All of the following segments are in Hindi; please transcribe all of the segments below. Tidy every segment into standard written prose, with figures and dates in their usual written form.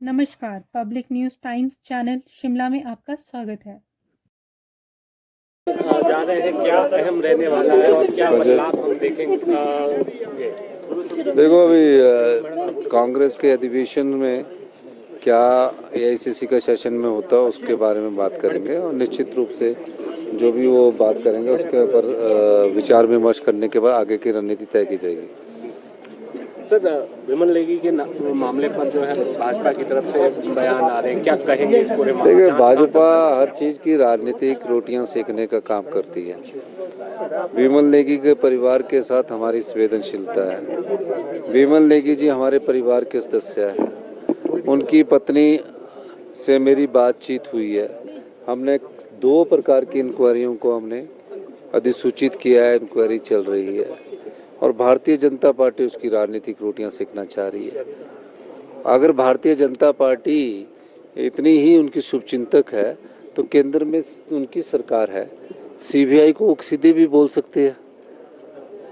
नमस्कार, public news times channel Shimla में आपका स्वागत है। जा रहे हैं, क्या अहम रहने वाला है और क्या बदलाव हम देखेंगे? देखो, अभी कांग्रेस के अधिवेशन में क्या एआईसीसी का सेशन में होता है उसके बारे में बात करेंगे और निश्चित रूप से जो भी वो बात करेंगे उसके ऊपर विचार विमर्श करने के बाद आगे की रणनीति तय की जाएगी। सर, विमल नेगी के मामले पर जो है भाजपा की तरफ से बयान आ रहे हैं, क्या कहेंगे इस पूरे मामले? देखिए, भाजपा हर चीज़ की राजनीतिक रोटियां सेकने का काम करती है। विमल नेगी के परिवार के साथ हमारी संवेदनशीलता है। विमल नेगी जी हमारे परिवार के सदस्य हैं। उनकी पत्नी से मेरी बातचीत हुई है। हमने 2 प्रकार की इंक्वायरियों को हमने अधिसूचित किया है, इंक्वायरी चल रही है और भारतीय जनता पार्टी उसकी राजनीतिक रोटियां सेकना चाह रही है। अगर भारतीय जनता पार्टी इतनी ही उनकी शुभचिंतक है तो केंद्र में उनकी सरकार है। सीबीआई को सीधे भी बोल सकते हैं।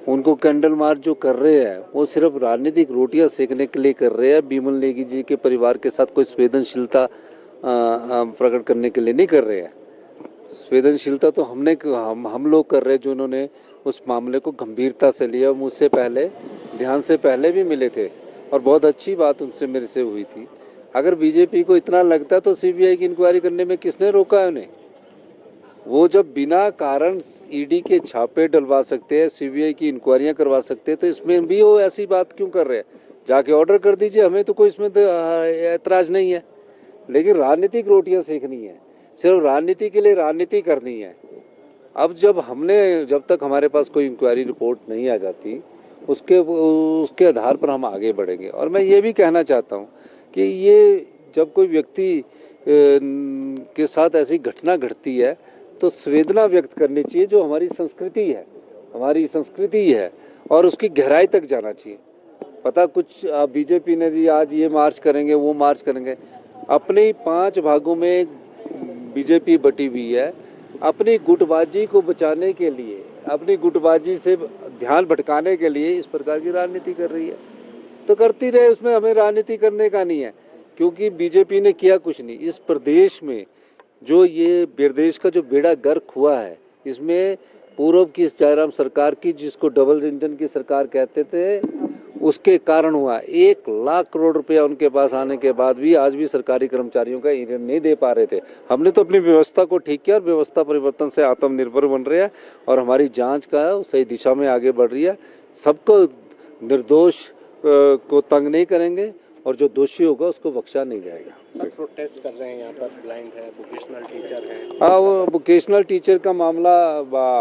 उनको कैंडल मार्च जो कर रहे हैं वो सिर्फ राजनीतिक रोटियां सेकने के लिए कर रहे हैं। विमल नेगी जी के परिवार के साथ कोई संवेदनशीलता प्रकट करने के लिए नहीं कर रहे हैं। संवेदनशीलता तो हम लोग कर रहे हैं, जो उन्होंने उस मामले को गंभीरता से लिया। मुझसे पहले, ध्यान से पहले भी मिले थे और बहुत अच्छी बात उनसे मेरे से हुई थी। अगर बीजेपी को इतना लगता है तो सीबीआई की इंक्वायरी करने में किसने रोका है उन्हें? वो जब बिना कारण ईडी के छापे डलवा सकते हैं, सीबीआई की इंक्वायरियां करवा सकते हैं, तो इसमें भी वो ऐसी बात क्यों कर रहे हैं? जाके ऑर्डर कर दीजिए, हमें तो कोई इसमें ऐतराज नहीं है। लेकिन राजनीतिक रोटियां सेकनी है, सिर्फ राजनीति के लिए राजनीति करनी है। अब जब तक हमारे पास कोई इंक्वायरी रिपोर्ट नहीं आ जाती उसके आधार पर हम आगे बढ़ेंगे। और मैं ये भी कहना चाहता हूँ कि ये जब कोई व्यक्ति के साथ ऐसी घटना घटती है तो संवेदना व्यक्त करनी चाहिए, जो हमारी संस्कृति है और उसकी गहराई तक जाना चाहिए। पता कुछ बीजेपी ने जी आज ये मार्च करेंगे, वो मार्च करेंगे। अपने 5 भागों में बीजेपी बटी हुई है। अपनी गुटबाजी को बचाने के लिए, अपनी गुटबाजी से ध्यान भटकाने के लिए इस प्रकार की राजनीति कर रही है, तो करती रहे। उसमें हमें राजनीति करने का नहीं है, क्योंकि बीजेपी ने किया कुछ नहीं। इस प्रदेश में जो ये प्रदेश का जो बेड़ा गर्क हुआ है, इसमें पूर्व की जयराम सरकार की, जिसको डबल इंजन की सरकार कहते थे, उसके कारण हुआ। 1 लाख करोड़ रुपया उनके पास आने के बाद भी आज भी सरकारी कर्मचारियों का ऋण नहीं दे पा रहे थे। हमने तो अपनी व्यवस्था को ठीक किया और व्यवस्था परिवर्तन से आत्मनिर्भर बन रहे हैं और हमारी जांच का सही दिशा में आगे बढ़ रही है। सबको निर्दोष को तंग नहीं करेंगे और जो दोषी होगा उसको बख्शा नहीं जाएगा। सब प्रोटेस्ट कर रहे हैं, यहाँ पर ब्लाइंड है, वोकेशनल टीचर है। हाँ, वो वोकेशनल टीचर का मामला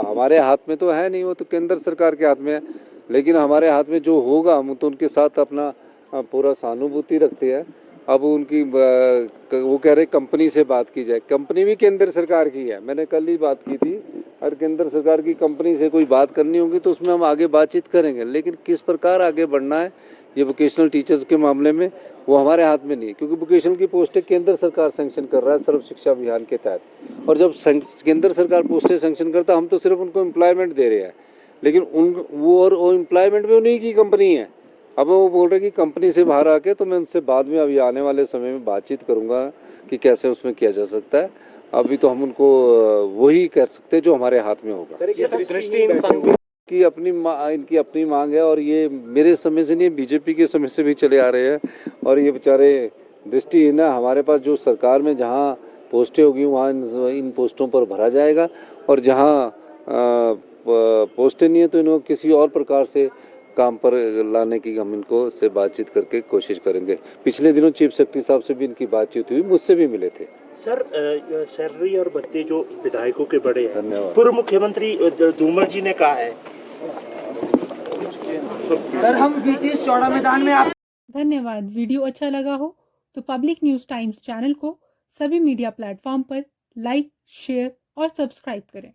हमारे हाथ में तो है नहीं, वो तो केंद्र सरकार के हाथ में है। लेकिन हमारे हाथ में जो होगा हम तो उनके साथ अपना पूरा सहानुभूति रखते हैं। अब उनकी वो कह रहे कंपनी से बात की जाए। कंपनी भी केंद्र सरकार की है, मैंने कल ही बात की थी। अगर केंद्र सरकार की कंपनी से कोई बात करनी होगी तो उसमें हम आगे बातचीत करेंगे, लेकिन किस प्रकार आगे बढ़ना है ये वोकेशनल टीचर्स के मामले में वो हमारे हाथ में नहीं है, क्योंकि वोकेशनल की पोस्टें केंद्र सरकार सैंक्शन कर रहा है सर्व शिक्षा अभियान के तहत। और जब केंद्र सरकार पोस्टें सैंक्शन करता है, हम तो सिर्फ उनको एम्प्लॉयमेंट दे रहे हैं, लेकिन वो एम्प्लॉयमेंट भी उन्हीं की कंपनी है। अब वो बोल रहे कि कंपनी से बाहर आके, तो मैं उनसे बाद में अभी आने वाले समय में बातचीत करूंगा कि कैसे उसमें किया जा सकता है। अभी तो हम उनको वही कर सकते हैं जो हमारे हाथ में होगा। कि इनकी अपनी मांग है और ये मेरे समय से नहीं, बीजेपी के समय से भी चले आ रहे हैं। और ये बेचारे दृष्टिहीन है। हमारे पास जो सरकार में जहाँ पोस्टें होगी वहाँ इन पोस्टों पर भरा जाएगा, और जहाँ पोस्टें नहीं है तो इनको किसी और प्रकार से काम पर लाने की हम इनको से बातचीत करके कोशिश करेंगे। पिछले दिनों चीफ सेक्रेटरी साहब से भी इनकी बातचीत हुई, मुझसे भी मिले थे। सर, सैलरी और भत्ते जो विधायकों के बड़े हैं, धन्यवाद। पूर्व मुख्यमंत्री धूमल जी ने कहा है। सर, हम ब्रिटिश चौड़ा मैदान में आप धन्यवाद। वीडियो अच्छा लगा हो तो पब्लिक न्यूज़ टाइम्स चैनल को सभी मीडिया प्लेटफॉर्म पर लाइक, शेयर और सब्सक्राइब करें।